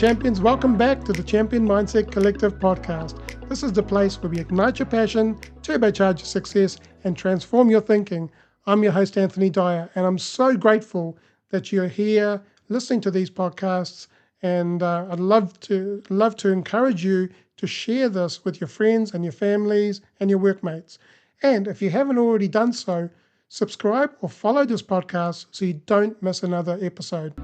champions, welcome back to the Champion Mindset Collective podcast. This is the place where we ignite your passion, turbocharge your success, and transform your thinking. I'm your host, Anthony Dahya, and I'm so grateful that you're here listening to these podcasts, and I'd love to encourage you to share this with your friends and your families and your workmates. And if you haven't already done so, subscribe or follow this podcast so you don't miss another episode.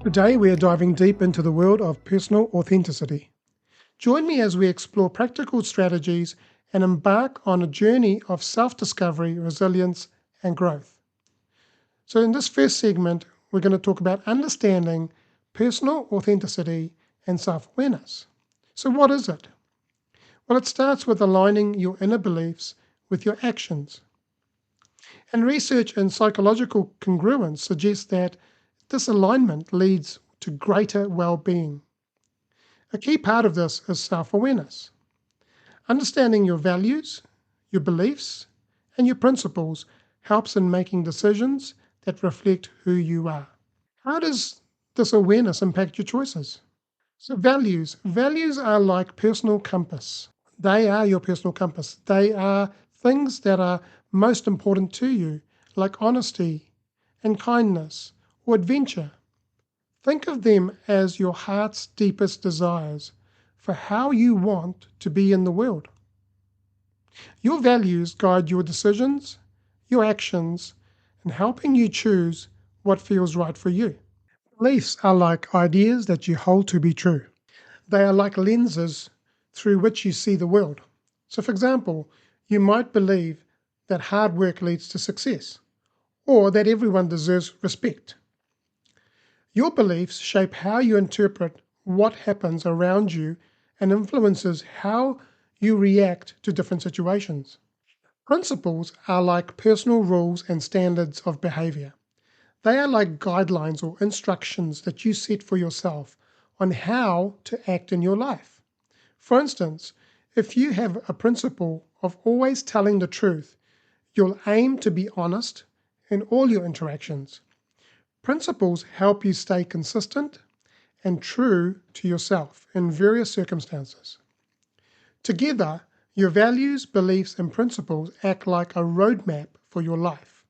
Today we are diving deep into the world of personal authenticity. Join me as we explore practical strategies and embark on a journey of self-discovery, resilience, and growth. So in this first segment, we're going to talk about understanding personal authenticity and self-awareness. So what is it? Well, it starts with aligning your inner beliefs with your actions. And research in psychological congruence suggests that this alignment leads to greater well-being. A key part of this is self-awareness. Understanding your values, your beliefs, and your principles helps in making decisions that reflect who you are. How does this awareness impact your choices? So values are like personal compass. They are your personal compass. They are things that are most important to you, like honesty and kindness or adventure. Think of them as your heart's deepest desires for how you want to be in the world. Your values guide your decisions, your actions, and helping you choose what feels right for you. Beliefs are like ideas that you hold to be true. They are like lenses through which you see the world. So for example, you might believe that hard work leads to success, or that everyone deserves respect. Your beliefs shape how you interpret what happens around you and influences how you react to different situations. Principles are like personal rules and standards of behavior. They are like guidelines or instructions that you set for yourself on how to act in your life. For instance, if you have a principle of always telling the truth, you'll aim to be honest in all your interactions. Principles help you stay consistent and true to yourself in various circumstances. Together, your values, beliefs, and principles act like a roadmap for your life.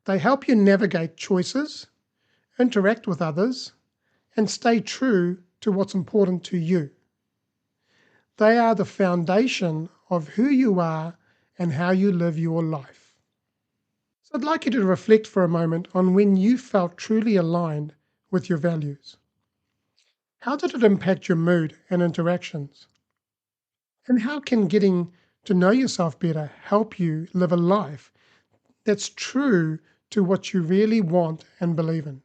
They help you navigate choices, interact with others, and stay true to what's important to you. They are the foundation of who you are and how you live your life. So I'd like you to reflect for a moment on when you felt truly aligned with your values. How did it impact your mood and interactions? And how can getting to know yourself better help you live a life that's true to what you really want and believe in?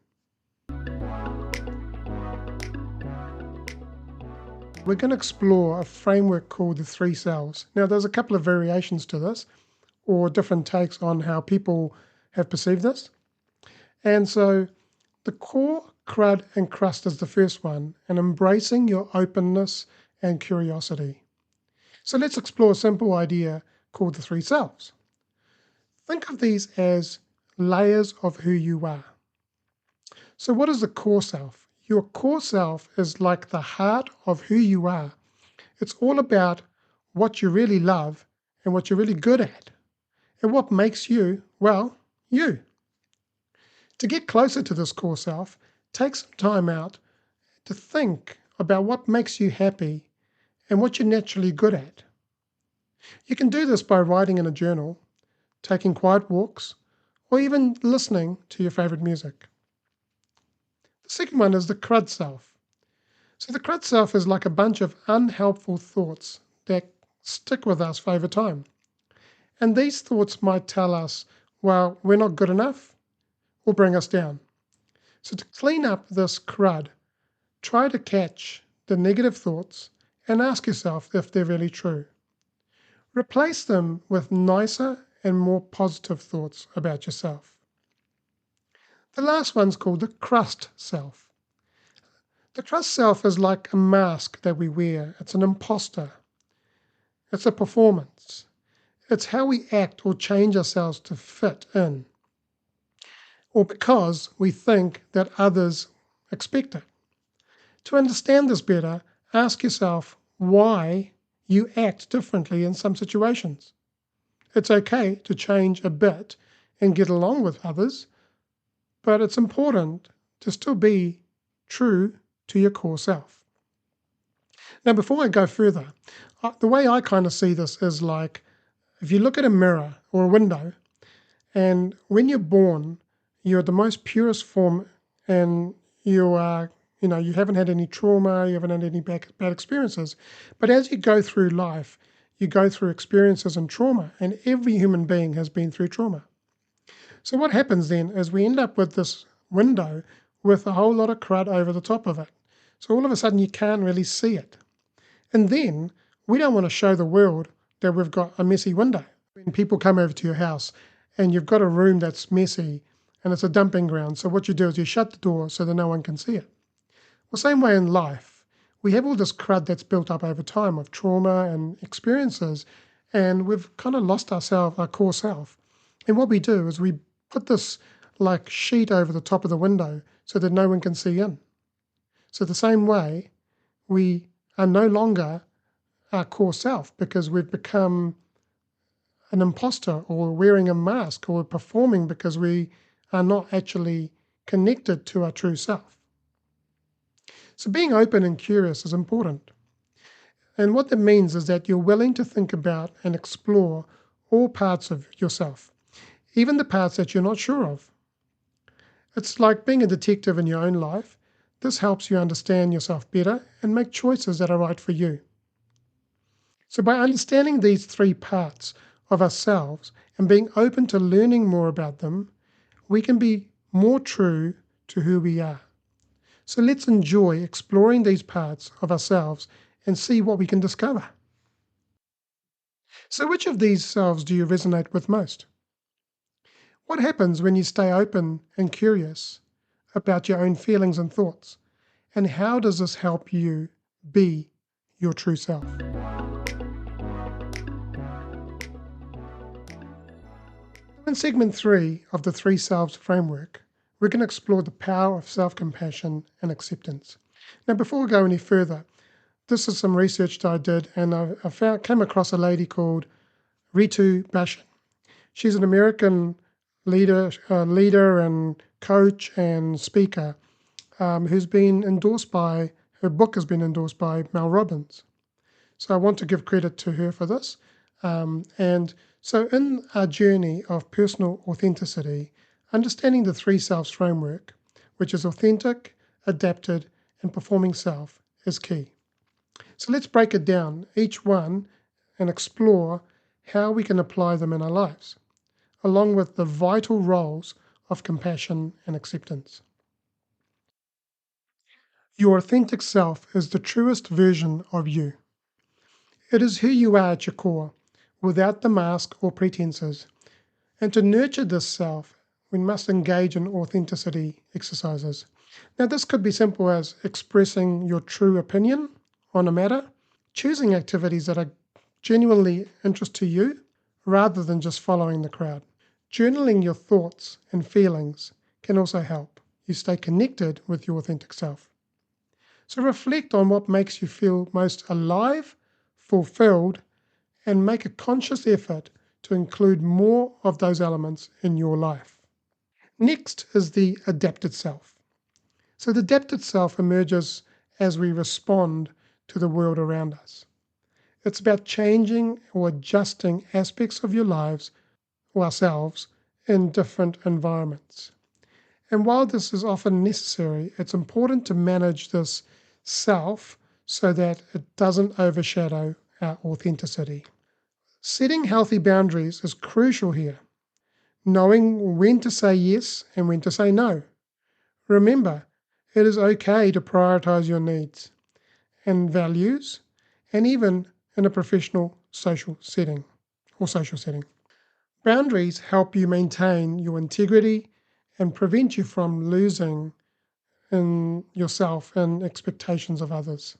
We're going to explore a framework called the Three Selves. Now, there's a couple of variations to this, or different takes on how people have perceived this. And so the core, crud, and crust is the first one, and embracing your openness and curiosity. So let's explore a simple idea called the Three Selves. Think of these as layers of who you are. So what is the core self? Your core self is like the heart of who you are. It's all about what you really love and what you're really good at, and what makes you, well, you. To get closer to this core self, take some time out to think about what makes you happy and what you're naturally good at. You can do this by writing in a journal, taking quiet walks, or even listening to your favorite music. The second one is the crud self. So the crud self is like a bunch of unhelpful thoughts that stick with us over time. And these thoughts might tell us, well, we're not good enough, or bring us down. So to clean up this crud, try to catch the negative thoughts and ask yourself if they're really true. Replace them with nicer and more positive thoughts about yourself. The last one's called the crust self. The crust self is like a mask that we wear. It's an imposter. It's a performance. It's how we act or change ourselves to fit in. or because we think that others expect it. To understand this better, ask yourself why you act differently in some situations. It's okay to change a bit and get along with others, but it's important to still be true to your core self. Now, before I go further, the way I kind of see this is like if you look at a mirror or a window, and when you're born, you're the most purest form, and you are, you haven't had any trauma, you haven't had any bad experiences. But as you go through life, you go through experiences and trauma, and every human being has been through trauma. So what happens then is we end up with this window with a whole lot of crud over the top of it. So all of a sudden you can't really see it. And then we don't want to show the world that we've got a messy window. When people come over to your house and you've got a room that's messy and it's a dumping ground, so what you do is you shut the door so that no one can see it. Well, same way in life. We have all this crud that's built up over time of trauma and experiences, and we've kind of lost ourselves, our core self. And what we do is we put this like sheet over the top of the window so that no one can see in. So the same way, we are no longer our core self because we've become an imposter or wearing a mask or performing because we are not actually connected to our true self. So being open and curious is important. And what that means is that you're willing to think about and explore all parts of yourself, even the parts that you're not sure of. It's like being a detective in your own life. This helps you understand yourself better and make choices that are right for you. So by understanding these three parts of ourselves and being open to learning more about them, we can be more true to who we are. So let's enjoy exploring these parts of ourselves and see what we can discover. So which of these selves do you resonate with most? What happens when you stay open and curious about your own feelings and thoughts? And how does this help you be your true self? In segment 3 of the Three Selves framework, we're going to explore the power of self-compassion and acceptance. Now, before we go any further, this is some research that I did, and came across a lady called Ritu Bashan. She's an American leader and coach and speaker who's been endorsed by, her book has been endorsed by Mel Robbins. So I want to give credit to her for this. And so in our journey of personal authenticity, understanding the Three Selves framework, which is authentic, adapted, and performing self, is key. So let's break it down, each one, and explore how we can apply them in our lives, along with the vital roles of compassion and acceptance. Your authentic self is the truest version of you. It is who you are at your core, without the mask or pretenses. And to nurture this self, we must engage in authenticity exercises. Now, this could be simple as expressing your true opinion on a matter, choosing activities that are genuinely interest to you, rather than just following the crowd. Journaling your thoughts and feelings can also help you stay connected with your authentic self. So reflect on what makes you feel most alive, fulfilled, and make a conscious effort to include more of those elements in your life. Next is the adapted self. So the adapted self emerges as we respond to the world around us. It's about changing or adjusting aspects of your lives or ourselves in different environments. And while this is often necessary, it's important to manage this self so that it doesn't overshadow our authenticity. Setting healthy boundaries is crucial here, knowing when to say yes and when to say no. Remember, it is okay to prioritize your needs and values, and even in a professional social setting. Boundaries help you maintain your integrity and prevent you from losing in yourself and expectations of others.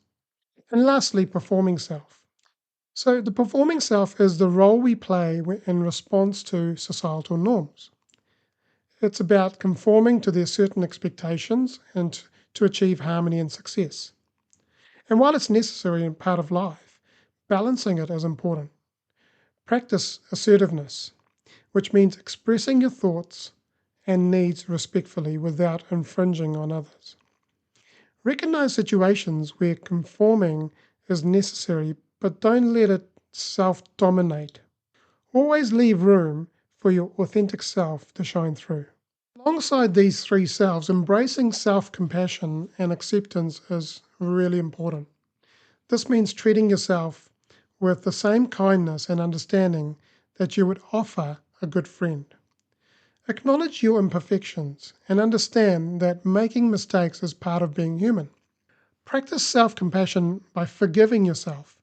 And lastly, performing self. So the performing self is the role we play in response to societal norms. It's about conforming to their certain expectations and to achieve harmony and success. And while it's necessary and part of life, balancing it is important. Practice assertiveness, which means expressing your thoughts and needs respectfully without infringing on others. Recognize situations where conforming is necessary, but don't let it self-dominate. Always leave room for your authentic self to shine through. Alongside these three selves, embracing self-compassion and acceptance is really important. This means treating yourself with the same kindness and understanding that you would offer a good friend. Acknowledge your imperfections and understand that making mistakes is part of being human. Practice self-compassion by forgiving yourself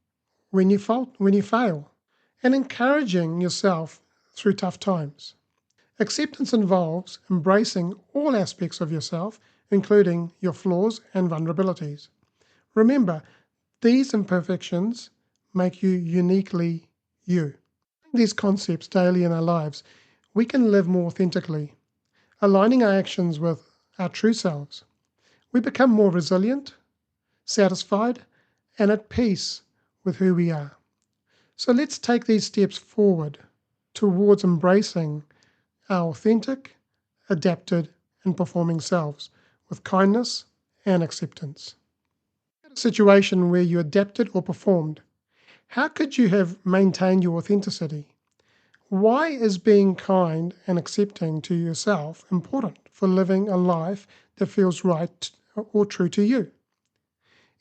when you fail, and encouraging yourself through tough times. Acceptance involves embracing all aspects of yourself, including your flaws and vulnerabilities. Remember, these imperfections make you uniquely you. These concepts daily in our lives, we can live more authentically, aligning our actions with our true selves. We become more resilient, satisfied, and at peace with who we are. So let's take these steps forward towards embracing our authentic, adapted, and performing selves with kindness and acceptance. In a situation where you adapted or performed, how could you have maintained your authenticity? Why is being kind and accepting to yourself important for living a life that feels right or true to you,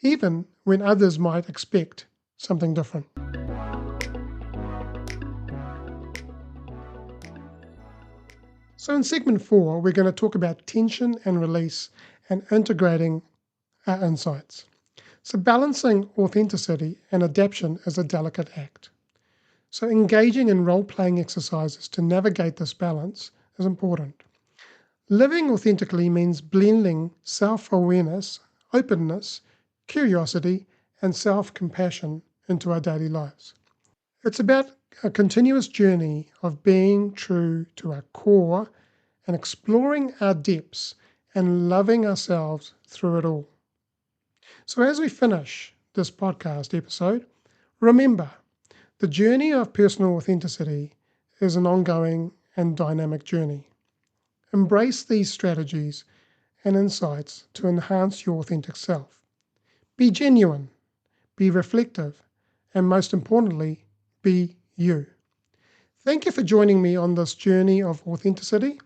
even when others might expect something different? So in segment 4, we're going to talk about tension and release and integrating our insights. So balancing authenticity and adaptation is a delicate act. So engaging in role-playing exercises to navigate this balance is important. Living authentically means blending self-awareness, openness, curiosity, and self-compassion into our daily lives. It's about a continuous journey of being true to our core and exploring our depths and loving ourselves through it all. So as we finish this podcast episode, remember, the journey of personal authenticity is an ongoing and dynamic journey. Embrace these strategies and insights to enhance your authentic self. Be genuine, be reflective, and most importantly, be you. Thank you for joining me on this journey of authenticity.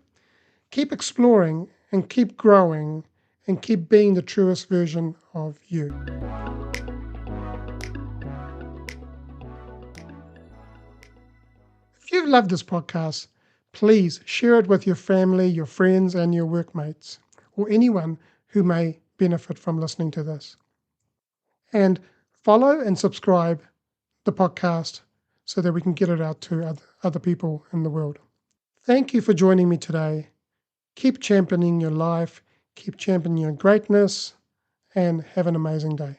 Keep exploring and keep growing and keep being the truest version of you. If you've loved this podcast, please share it with your family, your friends, and your workmates, or anyone who may benefit from listening to this. And follow and subscribe the podcast so that we can get it out to other people in the world. Thank you for joining me today. Keep championing your life, keep championing your greatness, and have an amazing day.